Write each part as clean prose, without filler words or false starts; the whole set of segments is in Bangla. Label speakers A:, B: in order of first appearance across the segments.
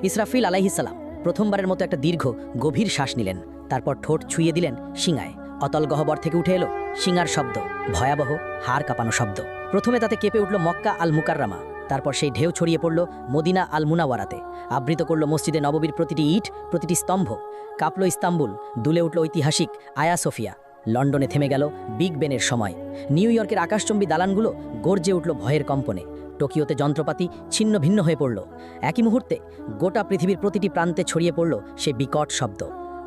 A: ইসরাফিল আলাইহিসসালাম প্রথমবারের মতো একটা দীর্ঘ গভীর শ্বাস নিলেন। তারপর ঠোঁট ছুঁয়ে দিলেন শিঙায়। অতল গহ্বর থেকে উঠে এলো শিঙার শব্দ, ভয়াবহ হাড় কাঁপানো শব্দ। প্রথমে তাতে কেঁপে উঠল মক্কা আল মুকাররামা, তারপর সেই ঢেউ ছড়িয়ে পড়ল মদিনা আল মুনাওয়ারাতে, আবৃত করল মসজিদে নববীর প্রতিটি ইট, প্রতিটি স্তম্ভ। কাঁপল ইস্তাম্বুল, দুলে উঠল ঐতিহাসিক আয়া সোফিয়া। লন্ডনে থেমে গেল বিগ বেনের সময়। নিউ ইয়র্কের আকাশচম্বী দালানগুলো গর্জে উঠল ভয়ের কম্পনে। টোকিওতে যন্ত্রপাতি ছিন্ন ভিন্ন হয়ে পড়ল। একই মুহূর্তে গোটা পৃথিবীর প্রতিটি প্রান্তে ছড়িয়ে পড়ল সেই বিকট শব্দ।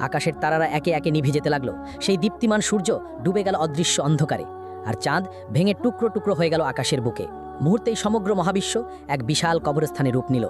A: আকাশের তারারা একে একে নিভে যেতে লাগলো। সেই দীপ্তিমান সূর্য ডুবে গেল অদৃশ্য অন্ধকারে, আর চাঁদ ভেঙে টুকরো টুকরো হয়ে গেল আকাশের বুকে। মুহূর্তেই সমগ্র মহাবিশ্ব এক বিশাল কবরস্থানে রূপ নিল।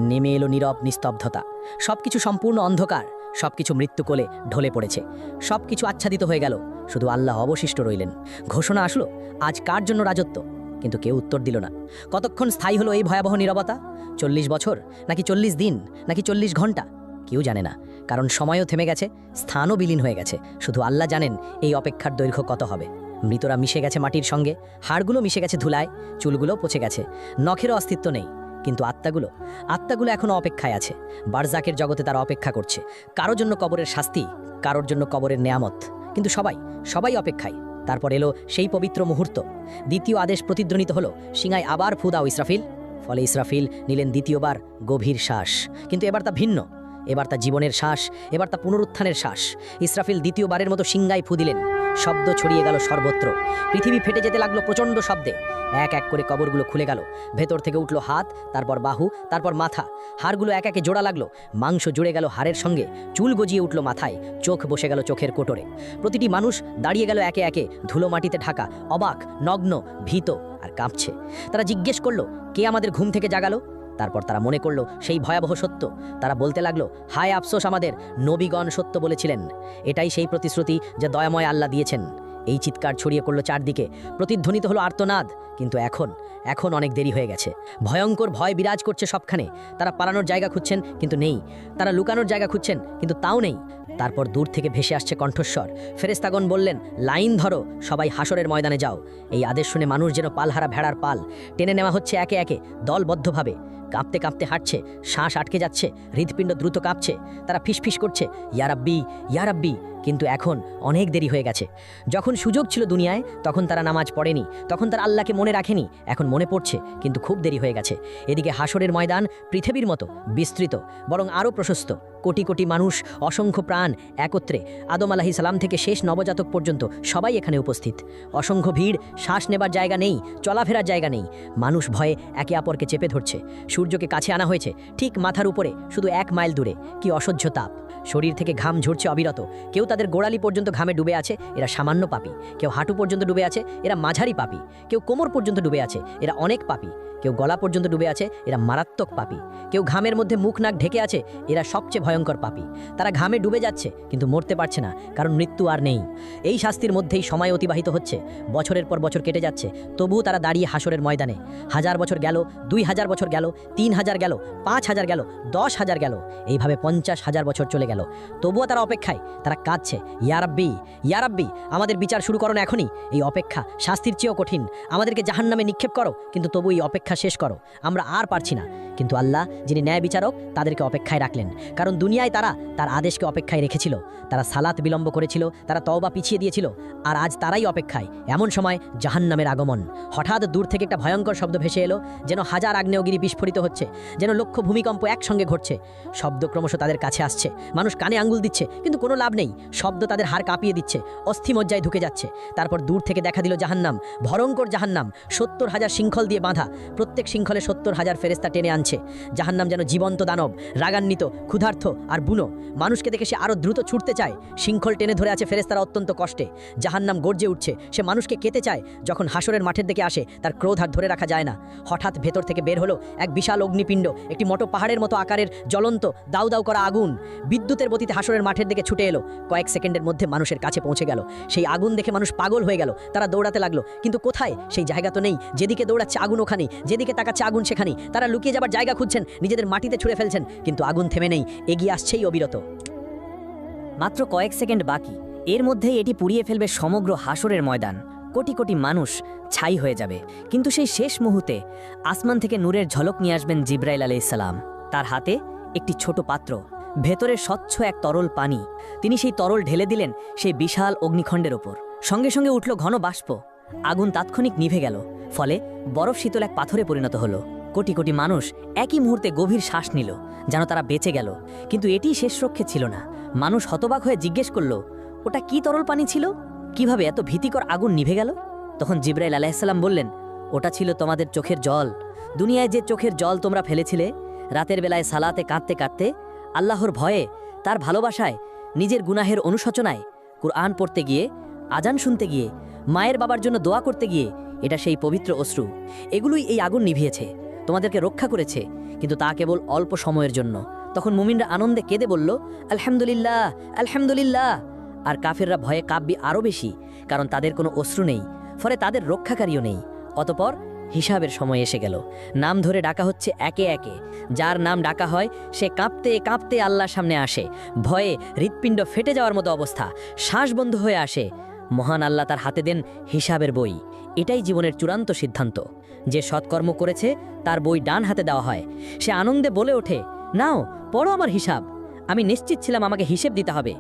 A: নেমে এলো নীরব নিস্তব্ধতা। সবকিছু সম্পূর্ণ অন্ধকার, সবকিছু মৃত্যু কোলে ঢলে পড়েছে, সবকিছু আচ্ছাদিত হয়ে গেল। শুধু আল্লাহ অবশিষ্ট রইলেন। ঘোষণা আসলো, আজ কার জন্য রাজত্ব? কিন্তু কেউ উত্তর দিল না। কতক্ষণ স্থায়ী হলো এই ভয়াবহ নীরবতা? 40 বছর, নাকি 40 দিন, নাকি 40 ঘন্টা? কেউ জানে না, কারণ সময়ও থেমে গেছে, স্থানও বিলীন হয়ে গেছে। শুধু আল্লাহ জানেন এই অপেক্ষার দৈর্ঘ্য কত হবে। মৃতরা মিশে গেছে মাটির সঙ্গে, হাড়গুলো মিশে গেছে ধুলায়, চুলগুলো পচে গেছে, নখেরও অস্তিত্ব নেই। কিন্তু আত্মাগুলো এখনও অপেক্ষায় আছে। বারজাকের জগতে তারা অপেক্ষা করছে, কারোর জন্য কবরের শাস্তি, কারোর জন্য কবরের নেয়ামত। কিন্তু সবাই অপেক্ষায়। তারপর এলো সেই পবিত্র মুহূর্ত। দ্বিতীয় আদেশ প্রতিধ্বনিত হলো, সিঙায় আবার ফু দাও ইসরাফিল। ফলে ইসরাফিল নিলেন দ্বিতীয়বার গভীর শ্বাস। কিন্তু এবার তা ভিন্ন, এবার তা জীবনের শ্বাস, এবার তা পুনরুত্থানের শ্বাস। ইসরাফিল দ্বিতীয়বারের মতো সিংগায় ফু দিলেন। শব্দ ছড়িয়ে গেল সর্বত্র। পৃথিবী ফেটে যেতে লাগলো প্রচণ্ড শব্দে। এক এক করে কবরগুলো খুলে গেল। ভেতর থেকে উঠল হাত, তারপর বাহু, তারপর মাথা। হাড়গুলো এক একে জোড়া লাগলো। মাংস জুড়ে গেল হাড়ের সঙ্গে, চুল গজিয়ে উঠল মাথায়, চোখ বসে গেল চোখের কোটরে। প্রতিটি মানুষ দাঁড়িয়ে গেল একে একে, ধুলো মাটিতে ঢাকা, অবাক, নগ্ন, ভীত আর কাঁপছে। তারা জিজ্ঞেস করলো, কে আমাদের ঘুম থেকে জাগালো? তারপর তারা মনে করলো সেই ভয়াবহ সত্য। তারা বলতে লাগলো, হায় আফসোস, আমাদের নবীগণ সত্য বলেছিলেন। এটাই সেই প্রতিশ্রুতি যা দয়াময় আল্লাহ দিয়েছেন। এই চিৎকার ছড়িয়ে পড়ল চারদিকে, প্রতিধ্বনিত হলো আর্তনাদ। কিন্তু এখন অনেক দেরি হয়ে গেছে। ভয়ঙ্কর ভয় বিরাজ করছে সবখানে। তারা পালানোর জায়গা খুঁজছেন, কিন্তু নেই। তারা লুকানোর জায়গা খুঁজছেন, কিন্তু তাও নেই। তারপর দূর থেকে ভেসে আসছে কণ্ঠস্বর। ফেরেশতাগণ বললেন, লাইন ধরো, সবাই হাসরের ময়দানে যাও। এই আদেশ শুনে মানুষ যেন পালহারা ভেড়ার পাল টেনে নেওয়া হচ্ছে একে একে, দলবদ্ধভাবে। কাঁপতে কাঁপতে হাঁটছে, শ্বাস আটকে যাচ্ছে, হৃৎপিণ্ড দ্রুত কাঁপছে। তারা ফিসফিস করছে, ইয়া রাব্বি, ইয়া রাব্বি। কিন্তু এখন অনেক দেরি হয়ে গেছে। যখন সুযোগ ছিল দুনিয়ায়, তখন তারা নামাজ পড়েনি, তখন তারা আল্লাহকে মনে রাখেনি। এখন মনে পড়ছে, কিন্তু খুব দেরি হয়ে গেছে। এদিকে হাসরের ময়দান পৃথিবীর মতো বিস্তৃত, বরং আরও প্রশস্ত। কোটি কোটি মানুষ, অসংখ্য প্রাণ একত্রে। আদম আলাইহিস সালাম থেকে শেষ নবজাতক পর্যন্ত সবাই এখানে উপস্থিত। অসংখ্য ভিড়, শ্বাস নেবার জায়গা নেই, চলাফেরার জায়গা নেই। মানুষ ভয়ে একে অপরকে চেপে ধরছে। সূর্যকে কাছে আনা হয়েছে, ঠিক মাথার উপরে, শুধু 1 মাইল দূরে। কি অসহ্য তাপ! শরীর থেকে ঘাম ঝরছে অবিরত। কেউ তাদের গোড়ালি পর্যন্ত ঘামে ডুবে আছে, এরা সামান্য পাপী। কেউ হাঁটু পর্যন্ত ডুবে আছে, এরা মাঝারি পাপী। কেউ কোমর পর্যন্ত ডুবে আছে, এরা অনেক পাপী। কেউ গলা পর্যন্ত ডুবে আছে, এরা মারাত্মক পাপী। কেউ ঘামের মধ্যে মুখ নাক ঢেকে আছে, এরা সবচেয়ে ভয়ঙ্কর পাপী। তারা ঘামে ডুবে যাচ্ছে, কিন্তু মরতে পারছে না, কারণ মৃত্যু আর নেই। এই শাস্তির মধ্যেই সময় অতিবাহিত হচ্ছে। বছরের পর বছর কেটে যাচ্ছে, তবুও তারা দাঁড়িয়ে হাসরের ময়দানে। 1000 বছর গেল, 2000 বছর গেল, 3000 গেল, 5000 গেল, 10,000 গেল, এইভাবে 50,000 বছর চলে গেল। তবুও তারা অপেক্ষায়, তারা কাঁদছে, ইয়া রাব্বি, ইয়া রাব্বি, আমাদের বিচার শুরু করো না এখনই। এই অপেক্ষা শাস্তির চেয়েও কঠিন। আমাদেরকে জাহান্নামে নিক্ষেপ করো, কিন্তু তবু এই অপেক্ষা শেষ করো। আমরা আর পারছি না। কিন্তু আল্লাহ, যিনি ন্যায় বিচারক, তাদেরকে অপেক্ষায় রাখলেন। কারণ দুনিয়ায় তারা তার আদেশকে অপেক্ষায় রেখেছিল। তারা সালাত বিলম্ব করেছিল, তারা তওবা পিছিয়ে দিয়েছিল। আর আজ তারাই অপেক্ষায়। এমন সময় জাহান্নামের আগমন। হঠাৎ দূর থেকে একটা ভয়ঙ্কর শব্দ ভেসে এলো, যেন 1000 আগ্নেয়গিরি বিস্ফোরিত হচ্ছে, যেন লক্ষ ভূমিকম্প একসঙ্গে ঘটছে। শব্দ ক্রমশ তাদের কাছে আসছে। মানুষ কানে আঙ্গুল দিচ্ছে, কিন্তু কোনো লাভ নেই। শব্দ তাদের হাড় কাঁপিয়ে দিচ্ছে, অস্থিমজ্জায় ঢুকে যাচ্ছে। তারপর দূর থেকে দেখা দিল জাহান্নাম, ভয়ঙ্কর জাহান্নাম, 70,000 শৃঙ্খল দিয়ে বাঁধা। প্রত্যেক শৃঙ্খলে 70,000 ফেরেশতা টেনে আনছে। জাহান্নাম যেন জীবন্ত দানব, রাগান্বিত, ক্ষুধার্ত আর বুনো। মানুষকে দেখে সে আরও দ্রুত ছুটতে চায়। শৃঙ্খল টেনে ধরে আছে ফেরেশতারা অত্যন্ত কষ্টে। জাহান্নাম গর্জে উঠছে, সে মানুষকে কেটে চায়। যখন হাসরের মাঠের দিকে আসে, তার ক্রোধ আর ধরে রাখা যায় না। হঠাৎ ভেতর থেকে বের হলো এক বিশাল অগ্নিপিণ্ড, একটি মোটো পাহাড়ের মতো আকারের জ্বলন্ত দাউ দাউ করা আগুন। বিদ্যুতের গতিতে হাসরের মাঠের দিকে ছুটে এলো। কয়েক সেকেন্ডের মধ্যে মানুষের কাছে পৌঁছে গেল। সেই আগুন দেখে মানুষ পাগল হয়ে গেল। তারা দৌড়াতে লাগলো, কিন্তু কোথায়? সেই জায়গা তো নেই। যেদিকে দৌড়াচ্ছে আগুন ওখানেই, যেদিকে তাকাচ্ছে আগুন সেখানেই। তারা লুকিয়ে যাবার জায়গা খুঁজছেন, নিজেদের মাটিতে ছুঁড়ে ফেলছেন, কিন্তু আগুন থেমে নেই, এগিয়ে আসছেই অবিরত।
B: মাত্র কয়েক সেকেন্ড বাকি। এর মধ্যেই এটি পুড়িয়ে ফেলবে সমগ্র হাসরের ময়দান। কোটি কোটি মানুষ ছাই হয়ে যাবে। কিন্তু সেই শেষ মুহূর্তে আসমান থেকে নূরের ঝলক নিয়ে আসবেন জিব্রাইল আলাইহিস সালাম। তার হাতে একটি ছোট পাত্র, ভেতরে স্বচ্ছ এক তরল পানি। তিনি সেই তরল ঢেলে দিলেন সেই বিশাল অগ্নিখণ্ডের ওপর। সঙ্গে সঙ্গে উঠল ঘন বাষ্প। আগুন তাৎক্ষণিক নিভে গেল, ফলে বরফ শীতল এক পাথরে পরিণত হলো। কোটি কোটি মানুষ একই মুহূর্তে গভীর শ্বাস নিল, যেন তারা বেঁচে গেল। কিন্তু এটি শেষ রক্ষে ছিল না। মানুষ হতবাক হয়ে জিজ্ঞেস করল, ওটা কি তরল পানি ছিল? কিভাবে এত ভীতিকর আগুন নিভে গেল? তখন জিবরাইল আলাইহিসসালাম বললেন, ওটা ছিল তোমাদের চোখের জল। দুনিয়ায় যে চোখের জল তোমরা ফেলেছিলে, রাতের বেলায় সালাতে কাঁদতে কাঁদতে, আল্লাহর ভয়ে, তার ভালোবাসায়, নিজের গুনাহের অনুশোচনায়, কুরআন পড়তে গিয়ে, আজান শুনতে গিয়ে, মায়ের বাবার জন্য দোয়া করতে গিয়ে, এটা সেই পবিত্র অশ্রু। এগুলোই এই আগুন নিভিয়েছে, তোমাদেরকে রক্ষা করেছে, কিন্তু তা কেবল অল্প সময়ের জন্য। তখন মুমিনরা আনন্দে কেঁদে বলল, আলহামদুলিল্লাহ, আলহামদুলিল্লাহ। আর কাফেররা ভয়ে কাঁপবে আরও বেশি, কারণ তাদের কোনো অশ্রু নেই, ফলে তাদের রক্ষাকারীও নেই। অতপর হিসাবের সময় এসে গেল। নাম ধরে ডাকা হচ্ছে একে একে। যার নাম ডাকা হয় সে কাঁপতে কাঁপতে আল্লাহর সামনে আসে। ভয়ে হৃৎপিণ্ড ফেটে যাওয়ার মতো অবস্থা, শ্বাস বন্ধ হয়ে আসে। মহান আল্লাহ তার হাতে দেন হিসাবের বই। এটাই জীবনের চূড়ান্ত সিদ্ধান্ত। যে সৎকর্ম করেছে তার বই ডান হাতে দেওয়া হয়। সে আনন্দে বলে ওঠে, নাও পড়ো আমার হিসাব, আমি নিশ্চিত ছিলাম আমাকে হিসেব দিতে হবে।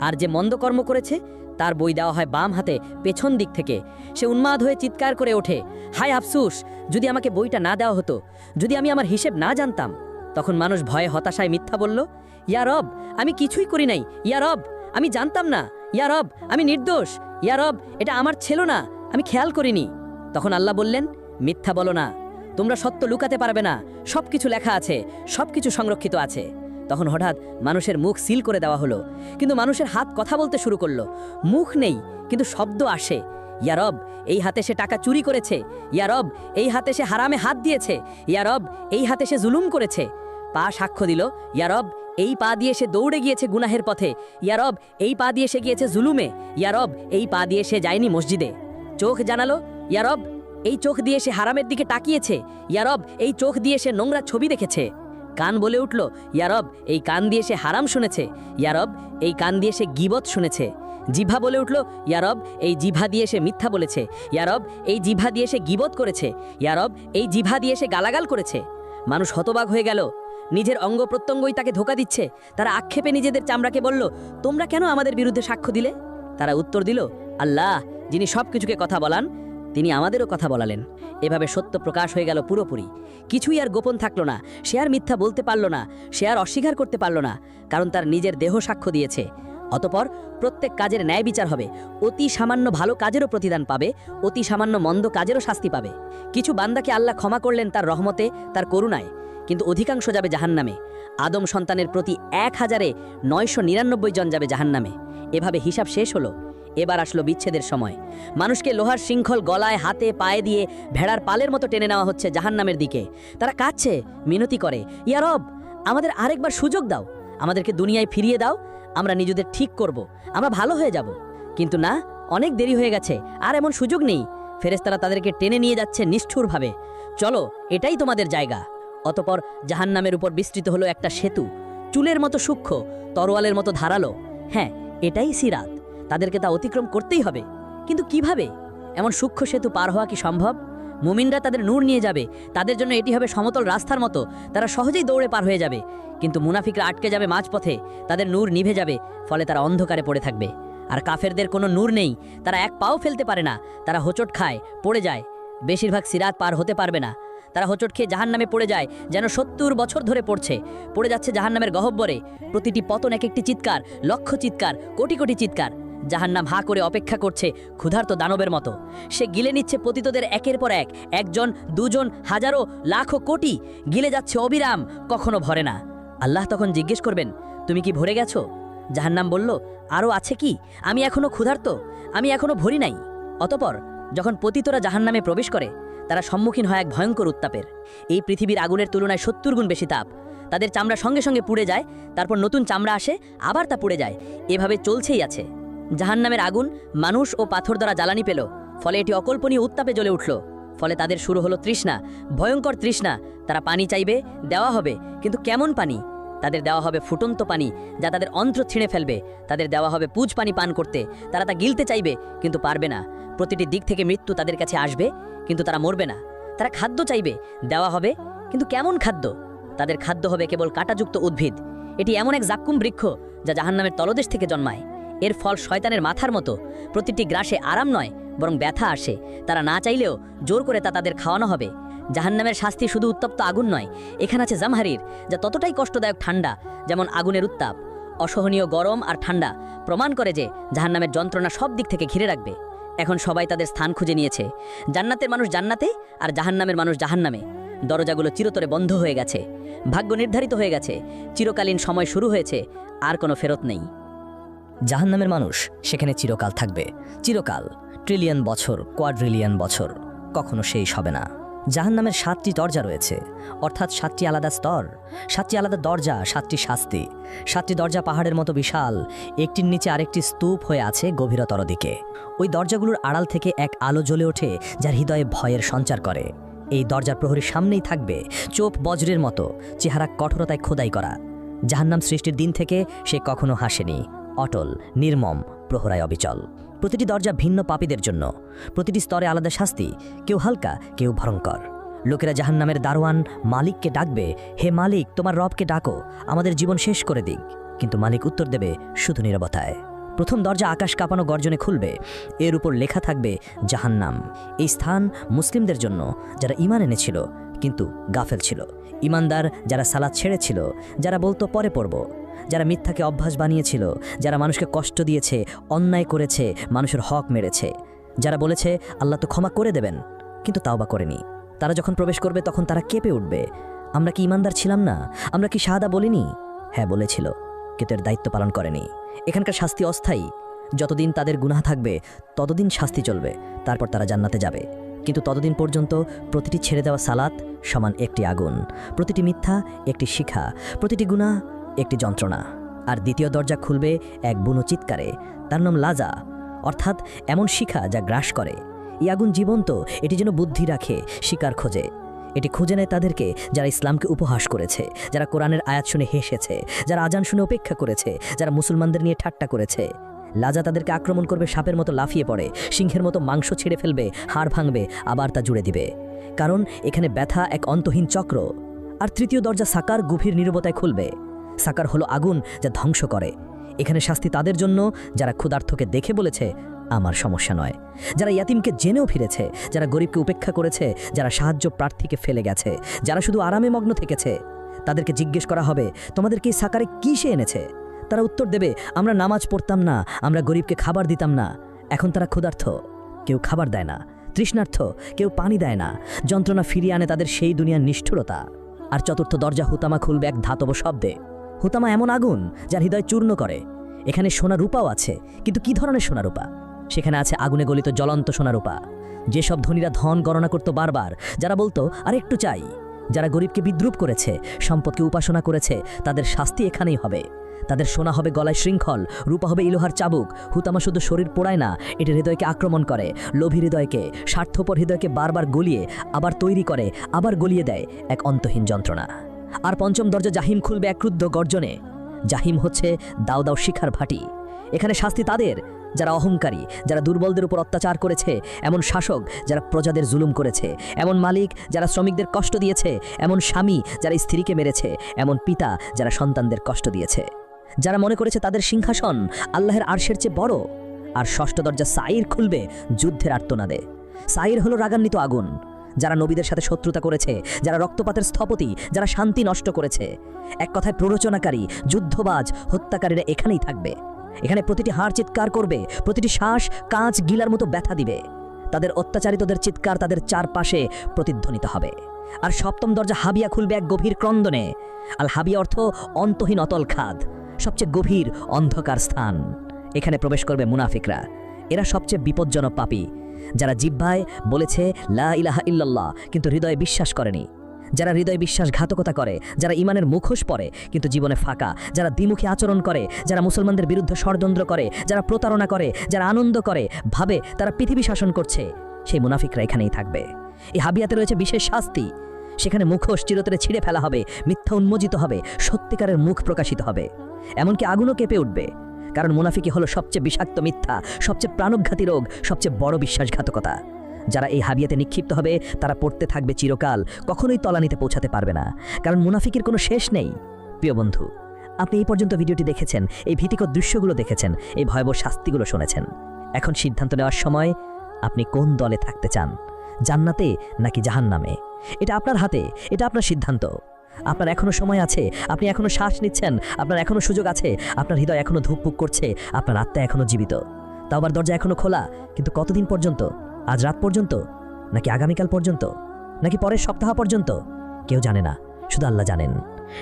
B: আর যে মন্দ কর্ম করেছে তার বই দেওয়া হয় বাম হাতে, পেছন দিক থেকে। সে উন্মাদ হয়ে চিৎকার করে ওঠে, হায় আফসুস, যদি আমাকে বইটা না দেওয়া হতো, যদি আমি আমার হিসেব না জানতাম। তখন মানুষ ভয়ে হতাশায় মিথ্যা বলল, ইয়া রব, আমি কিছুই করি নাই, ইয়া রব, আমি জানতাম না, ইয়া রব, আমি নির্দোষ, ইয়া রব, এটা আমার ছিল না, আমি খেয়াল করিনি। তখন আল্লাহ বললেন, মিথ্যা বলো না, তোমরা সত্য লুকাতে পারবে না, সবকিছু লেখা আছে, সবকিছু সংরক্ষিত আছে। তখন হঠাৎ মানুষের মুখ সিল করে দেওয়া হলো, কিন্তু মানুষের হাত কথা বলতে শুরু করলো। মুখ নেই, কিন্তু শব্দ আসে, ইয়া রব, এই হাতে সে টাকা চুরি করেছে, ইয়া রব, এই হাতে সে হারামে হাত দিয়েছে, ইয়া রব, এই হাতে সে জুলুম করেছে। পা সাক্ষ্য দিল, ইয়া রব, এই পা দিয়ে সে দৌড়ে গিয়েছে গুনাহের পথে, ইয়া রব, এই পা দিয়ে সে গিয়েছে জুলুমে, ইয়া রব, এই পা দিয়ে সে যায়নি মসজিদে। চোখ জানালো, ইয়া রব, এই চোখ দিয়ে সে হারামের দিকে তাকিয়েছে, ইয়া রব, এই চোখ দিয়ে সে নোংরা ছবি দেখেছে। কান বলে উঠল, ইয়া রব, এই কান দিয়ে সে হারাম শুনেছে, ইয়া রব, এই কান দিয়ে সে গীবত শুনেছে। জিভা বলে উঠল, ইয়া রব, এই জিভা দিয়ে সে মিথ্যা বলেছে, ইয়া রব, এই জিভা দিয়ে সে গীবত করেছে, ইয়া রব, এই জিভা দিয়ে সে গালাগাল করেছে। মানুষ হতবাক হয়ে গেল, নিজের অঙ্গ প্রত্যঙ্গই তাকে ধোঁকা দিচ্ছে। তারা আক্ষেপে নিজেদের চামড়াকে বলল, তোমরা কেন আমাদের বিরুদ্ধে সাক্ষ্য দিলে? তারা উত্তর দিল, আল্লাহ যিনি সবকিছুকে কথা বলান, তিনি আমাদেরও কথা বলালেন। এভাবে সত্য প্রকাশ হয়ে গেল পুরোপুরি। কিছুই আর গোপন থাকলো না। সে আর মিথ্যা বলতে পারল না, সে আর অস্বীকার করতে পারল না, কারণ তার নিজের দেহ সাক্ষ্য দিয়েছে। অতপর প্রত্যেক কাজের ন্যায় বিচার হবে। অতি সামান্য ভালো কাজেরও প্রতিদান পাবে, অতি সামান্য মন্দ কাজেরও শাস্তি পাবে। কিছু বান্দাকে আল্লাহ ক্ষমা করলেন তার রহমতে, তার করুণায়, কিন্তু অধিকাংশ যাবে জাহান্নামে। আদম সন্তানের প্রতি ১,৯৯৯ জন যাবে জাহান্নামে। এভাবে হিসাব শেষ হলো। এবার আসলো বিচ্ছেদের সময়। মানুষকে লোহার শৃঙ্খল গলায়, হাতে, পায়ে দিয়ে ভেড়ার পালের মতো টেনে নেওয়া হচ্ছে জাহান্নামের দিকে। তারা কাঁদছে, মিনতি করে, ইয়া রব, আমাদের আরেকবার সুযোগ দাও, আমাদেরকে দুনিয়ায় ফিরিয়ে দাও, আমরা নিজেদের ঠিক করব, আমরা ভালো হয়ে যাব। কিন্তু না, অনেক দেরি হয়ে গেছে, আর এমন সুযোগ নেই। ফেরেশতারা তাদেরকে টেনে নিয়ে যাচ্ছে নিষ্ঠুরভাবে। চলো, এটাই তোমাদের জায়গা। অতপর জাহান্নামের উপর বিস্তৃত হলো একটা সেতু, চুলের মতো সূক্ষ্ম, তরোয়ালের মতো ধারালো। হ্যাঁ, এটাই সিরাত। তাদেরকে তা অতিক্রম করতেই হবে। কিন্তু কিভাবে? এমন সূক্ষ্ম সেতু পার হওয়া কি সম্ভব? মুমিনরা তাদের নূর নিয়ে যাবে, তাদের জন্য এটি হবে সমতল রাস্তার মতো, তারা সহজেই দৌড়ে পার হয়ে যাবে। কিন্তু মুনাফিকরা আটকে যাবে মাঝপথে, তাদের নূর নিভে যাবে, ফলে তারা অন্ধকারে পড়ে থাকবে। আর কাফেরদের কোনো নূর নেই, তারা এক পাও ফেলতে পারে না, তারা হোঁচট খায়, পড়ে যায়। বেশিরভাগ সিরাত পার হতে পারবে না। তারা হোঁচট খেয়ে জাহান্নামে পড়ে যায়, যেন ৭০ বছর ধরে পড়ছে, পড়ে যাচ্ছে জাহান্নামের গহ্বরে। প্রতিটি পতন এক একটি চিৎকার, লক্ষ চিৎকার, কোটি কোটি চিৎকার। জাহান্নাম হা করে অপেক্ষা করছে ক্ষুধার্ত দানবের মতো। সে গিলে নিচ্ছে পতিতদের একের পর এক, একজন, দুজন, হাজারো, লাখো, কোটি, গিলে যাচ্ছে অবিরাম, কখনো ভরে না। আল্লাহ তখন জিজ্ঞেস করবেন, তুমি কি ভরে গেছো? জাহান্নাম বলল, আরও আছে কি, আমি এখনো ক্ষুধার্ত, আমি এখনো ভরি নাই। অতপর যখন পতিতরা জাহান্নামে প্রবেশ করে, তারা সম্মুখীন হয় এক ভয়ঙ্কর উত্তাপের। এই পৃথিবীর আগুনের তুলনায় ৭০ গুণ বেশি তাপ। তাদের চামড়া সঙ্গে সঙ্গে পুড়ে যায়, তারপর নতুন চামড়া আসে, আবার তা পুড়ে যায়। এভাবে চলছেই আছে। জাহান্নামের আগুন মানুষ ও পাথর দ্বারা জ্বালানি পেল, ফলে এটি অকল্পনীয় উত্তাপে জ্বলে উঠল। ফলে তাদের শুরু হলো তৃষ্ণা, ভয়ঙ্কর তৃষ্ণা। তারা পানি চাইবে, দেওয়া হবে, কিন্তু কেমন পানি? তাদের দেওয়া হবে ফুটন্ত পানি, যা তাদের অন্ত্র ছিঁড়ে ফেলবে। তাদের দেওয়া হবে পুজ পানি পান করতে, তারা তা গিলতে চাইবে, কিন্তু পারবে না। প্রতিটি দিক থেকে মৃত্যু তাদের কাছে আসবে, কিন্তু তারা মরবে না। তারা খাদ্য চাইবে, দেওয়া হবে, কিন্তু কেমন খাদ্য? তাদের খাদ্য হবে কেবল কাঁটাযুক্ত উদ্ভিদ। এটি এমন এক জাক্কুম বৃক্ষ যা জাহান্নামের তলদেশ থেকে জন্মায়। এর ফল শয়তানের মাথার মতো, প্রতিটি গ্রাসে আরাম নয় বরং ব্যথা আসে। তারা না চাইলেও জোর করে তা তাদের খাওয়ানো হবে। জাহান্নামের শাস্তি শুধু উত্তপ্ত আগুন নয়, এখানে আছে জামহারির, যা ততটাই কষ্টদায়ক ঠান্ডা যেমন আগুনের উত্তাপ। অসহনীয় গরম আর ঠান্ডা প্রমাণ করে যে জাহান্নামের যন্ত্রণা সব দিক থেকে ঘিরে রাখবে। এখন সবাই তাদের স্থান খুঁজে নিয়েছে। জান্নাতের মানুষ জান্নাতে আর জাহান্নামের মানুষ জাহান্নামে। দরজাগুলো চিরতরে বন্ধ হয়ে গেছে, ভাগ্য নির্ধারিত হয়ে গেছে, চিরকালীন সময় শুরু হয়েছে, আর কোনো ফেরত নেই।
A: জাহান্নামের মানুষ সেখানে চিরকাল থাকবে, চিরকাল, ট্রিলিয়ন বছর, কোয়াড্রিলিয়ন বছর, কখনো শেষ হবে না। জাহান্নামের 7টি দরজা রয়েছে, অর্থাৎ 7টি আলাদা স্তর, 7টি আলাদা দরজা, 7টি শাস্তি। 7টি দরজা পাহাড়ের মতো বিশাল, একটির নিচে আরেকটি স্তূপ হয়ে আছে গভীরতর দিকে। ওই দরজাগুলোর আড়াল থেকে এক আলো জ্বলে ওঠে যার হৃদয়ে ভয়ের সঞ্চার করে। এই দরজার প্রহরীর সামনেই থাকবে চোপ বজ্রের মতো, চেহারা কঠোরতায় খোদাই করা। জাহান্নাম সৃষ্টির দিন থেকে সে কখনো হাসেনি, অটল, নির্মম, প্রহরায় অবিচল। প্রতিটি দরজা ভিন্ন পাপীদের জন্য, প্রতিটি স্তরে আলাদা শাস্তি, কেউ হালকা, কেউ ভয়ঙ্কর। লোকেরা জাহান্নামের দারোয়ান মালিককে ডাকবে, হে মালিক, তোমার রবকে ডাকো, আমাদের জীবন শেষ করে দিক। কিন্তু মালিক উত্তর দেবে শুধু নীরবতায়। প্রথম দরজা আকাশ কাঁপানো গর্জনে খুলবে, এর উপর লেখা থাকবে জাহান্নাম। এই স্থান মুসলিমদের জন্য যারা ঈমান এনেছিল কিন্তু গাফেল ছিল, ঈমানদার যারা সালাত ছেড়েছিল, যারা বলতো পরে পড়ব, যারা মিথ্যাকে অভ্যাস বানিয়েছিল, যারা মানুষকে কষ্ট দিয়েছে, অন্যায় করেছে, মানুষের হক মেরেছে, যারা বলেছে আল্লাহ তো ক্ষমা করে দেবেন কিন্তু তাওবা করেনি। তারা যখন প্রবেশ করবে তখন তারা কেঁপে উঠবে, আমরা কি ঈমানদার ছিলাম না? আমরা কি শাহাদা বলিনি? হ্যাঁ বলেছিল, কিন্তু এর দায়িত্ব পালন করেনি। এখানকার শাস্তি অস্থায়ী, যতদিন তাদের গুনাহ থাকবে ততদিন শাস্তি চলবে, তারপর তারা জান্নাতে যাবে। কিন্তু ততদিন পর্যন্ত প্রতিটি ছেড়ে দেওয়া সালাত সমান একটি আগুন, প্রতিটি মিথ্যা একটি শিখা, প্রতিটি গুনাহ একটি যন্ত্রণা। আর দ্বিতীয় দরজা খুলবে এক বুনো চিৎকারে, তার নাম লাজা, অর্থাৎ এমন শিখা যা গ্রাস করে। এই আগুন জীবন্ত, এটি যেন বুদ্ধি রাখে, শিকার খোঁজে। এটি খুঁজে নেয় তাদেরকে যারা ইসলামকে উপহাস করেছে, যারা কোরআনের আয়াত শুনে হেসেছে, যারা আজান শুনে উপেক্ষা করেছে, যারা মুসলমানদের নিয়ে ঠাট্টা করেছে। লাজা তাদেরকে আক্রমণ করবে, সাপের মতো লাফিয়ে পড়ে, সিংহের মতো মাংস ছিঁড়ে ফেলবে, হাড় ভাঙবে, আবার তা জুড়ে দিবে। কারণ এখানে ব্যথা এক অন্তহীন চক্র। আর তৃতীয় দরজা সাকার গভীর নীরবতায় খুলবে। সাকার হলো আগুন যা ধ্বংস করে। এখানে শাস্তি তাদের জন্য যারা ক্ষুধার্তকে দেখে বলেছে আমার সমস্যা নয়, যারা ইয়াতিমকে জেনেও ফিরেছে, যারা গরিবকে উপেক্ষা করেছে, যারা সাহায্য প্রার্থীকে ফেলে গেছে, যারা শুধু আরামে মগ্ন থেকেছে। তাদেরকে জিজ্ঞেস করা হবে তোমাদেরকে এই সাকারে কী সে এনেছে? তারা উত্তর দেবে আমরা নামাজ পড়তাম না, আমরা গরিবকে খাবার দিতাম না। এখন তারা ক্ষুধার্ত, কেউ খাবার দেয় না, তৃষ্ণার্থ, কেউ পানি দেয় না। যন্ত্রণা ফিরিয়ে আনে তাদের সেই দুনিয়ার নিষ্ঠুরতা। আর চতুর্থ দরজা হুতামা খুলবে এক ধাতব শব্দে। হুতামা এমন আগুন যার হৃদয় চূর্ণ করে। এখানে সোনা রূপাও আছে, কিন্তু কি ধরনের সোনা রূপা? সেখানে আছে আগুনে গলিত জ্বলন্ত সোনা রূপা। যেসব ধনীরা ধন গণনা করত বারবার, যারা বলতো আর একটু চাই, যারা গরিবকে বিদ্রুপ করেছে, সম্পদকে উপাসনা করেছে, তাদের শাস্তি এখানেই হবে। তাদের সোনা হবে গলায় শৃঙ্খল, রূপা হবে ইলোহার চাবুক। হুতামা শুধু শরীর পোড়ায় না, এটি হৃদয়কে আক্রমণ করে, লোভী হৃদয়কে, স্বার্থপর হৃদয়কে বারবার গলিয়ে আবার তৈরি করে, আবার গলিয়ে দেয় এক অন্তহীন যন্ত্রণা। আর পঞ্চম দরজা জাহিম খুলবে এক ক্রুদ্ধ গর্জনে। জাহিম হচ্ছে দাও দাও শিখার ভাটি। এখানে শাস্তি তাদের যারা অহংকারী, যারা দুর্বলদের উপর অত্যাচার করেছে, এমন শাসক যারা প্রজাদের জুলুম করেছে, এমন মালিক যারা শ্রমিকদের কষ্ট দিয়েছে, এমন স্বামী যারা স্ত্রীকে মেরেছে, এমন পিতা যারা সন্তানদের কষ্ট দিয়েছে, যারা মনে করেছে তাদের সিংহাসন আল্লাহর আরশের চেয়ে বড়। আর ষষ্ঠ দরজা সাইর খুলবে যুদ্ধের আর্তনাদে। সাইর হলো রাগান্বিত আগুন, যারা নবীদের সাথে শত্রুতা করেছে, যারা রক্তপাতের স্থপতি, যারা শান্তি নষ্ট করেছে। এক কথায় প্ররোচনাকারী, যুদ্ধবাজ, হত্যাকারীরা এখানেই থাকবে। এখানে প্রতিটি হাড় চিৎকার করবে, প্রতিটি শ্বাস কাঁচ গিলার মতো ব্যথা দিবে। তাদের অত্যাচারিতদের চিৎকার তাদের চারপাশে প্রতিধ্বনিত হবে। আর সপ্তম দরজা হাবিয়া খুলবে এক গভীর ক্রন্দনে। আল হাবিয়া অর্থ অন্তহীন অতল খাদ, সবচেয়ে গভীর অন্ধকার স্থান। এখানে প্রবেশ করবে মুনাফিকরা। এরা সবচেয়ে বিপজ্জনক পাপী, যারা জিহ্বায় বলেছে লা ইলাহা ইল্লাল্লাহ কিন্তু হৃদয়ে বিশ্বাস করেনি, যারা হৃদয় বিশ্বাসঘাতকতা করে, যারা ইমানের মুখোশ পরে কিন্তু জীবনে ফাঁকা, যারা দ্বিমুখী আচরণ করে, যারা মুসলমানদের বিরুদ্ধে ষড়যন্ত্র করে, যারা প্রতারণা করে, যারা আনন্দ করে, ভাবে তারা পৃথিবী শাসন করছে, সেই মুনাফিকরা এখানেই থাকবে। এই হাবিয়াতে রয়েছে বিশেষ শাস্তি। সেখানে মুখোশ চিরতরে ছিঁড়ে ফেলা হবে, মিথ্যা উন্মোচিত হবে, সত্যিকারের মুখ প্রকাশিত হবে। এমনকি আগুনও কেঁপে উঠবে, কারণ মুনাফিকি হলো সবচেয়ে বিষাক্ত মিথ্যা, সবচেয়ে প্রাণঘাতী রোগ, সবচেয়ে বড় বিশ্বাসঘাতকতা।
C: যারা এই হাবিয়াতে নিক্ষিপ্ত হবে তারা পড়তে থাকবে চিরকাল, কখনোই তলানিতে পৌঁছাতে পারবে না, কারণ মুনাফিকের কোনো শেষ নেই। প্রিয় বন্ধু, আপনি এই পর্যন্ত ভিডিওটি দেখেছেন, এই ভীতিকর দৃশ্যগুলো দেখেছেন, এই ভয়াবহ শাস্তিগুলো শুনেছেন। এখন সিদ্ধান্ত নেওয়ার সময়, আপনি কোন দলে থাকতে চান, জান্নাতে নাকি জাহান্নামে? এটা আপনার হাতে, এটা আপনার সিদ্ধান্ত। আপনার এখনো সময় আছে, আপনি এখনো শ্বাস নিচ্ছেন, আপনার এখনো সুযোগ আছে, আপনার হৃদয় এখনো ধুকপুক করছে, আপনার আত্মা এখনো জীবিত, তাওবার দরজা এখনো খোলা। কিন্তু কতদিন পর্যন্ত? আজ রাত পর্যন্ত, নাকি আগামীকাল পর্যন্ত, নাকি পরের সপ্তাহ পর্যন্ত? কেউ জানে না, শুধু আল্লাহ জানেন।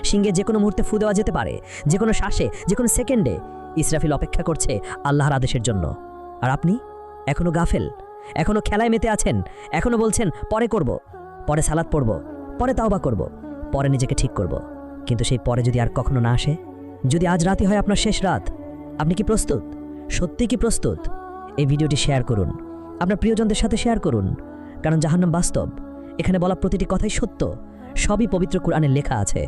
C: সিংহে যে কোনো মুহূর্তে ফু দেওয়া যেতে পারে, যে কোনো শ্বাসে, যে কোনো সেকেন্ডে। ইসরাফিল অপেক্ষা করছে আল্লাহর আদেশের জন্য। আর আপনি এখনো গাফেল, এখনো খেলায় মেতে আছেন, এখনো বলছেন পরে করব, পরে সালাত পড়ব, পরে তাওবা করব, পরে নিজেকে ঠিক করব। কিন্তু সেই পরে যদি আর কখনো না আসে, যদি আজ রাতই হয় আপনার শেষ রাত, আপনি কি প্রস্তুত? সত্যি কি প্রস্তুত? এই ভিডিওটি শেয়ার করুন, আপনার প্রিয়জনদের সাথে শেয়ার করুন, কারণ জাহান্নাম বাস্তব। এখানে বলা প্রতিটি কথাই সত্য, সবই পবিত্র কুরআনে লেখা আছে।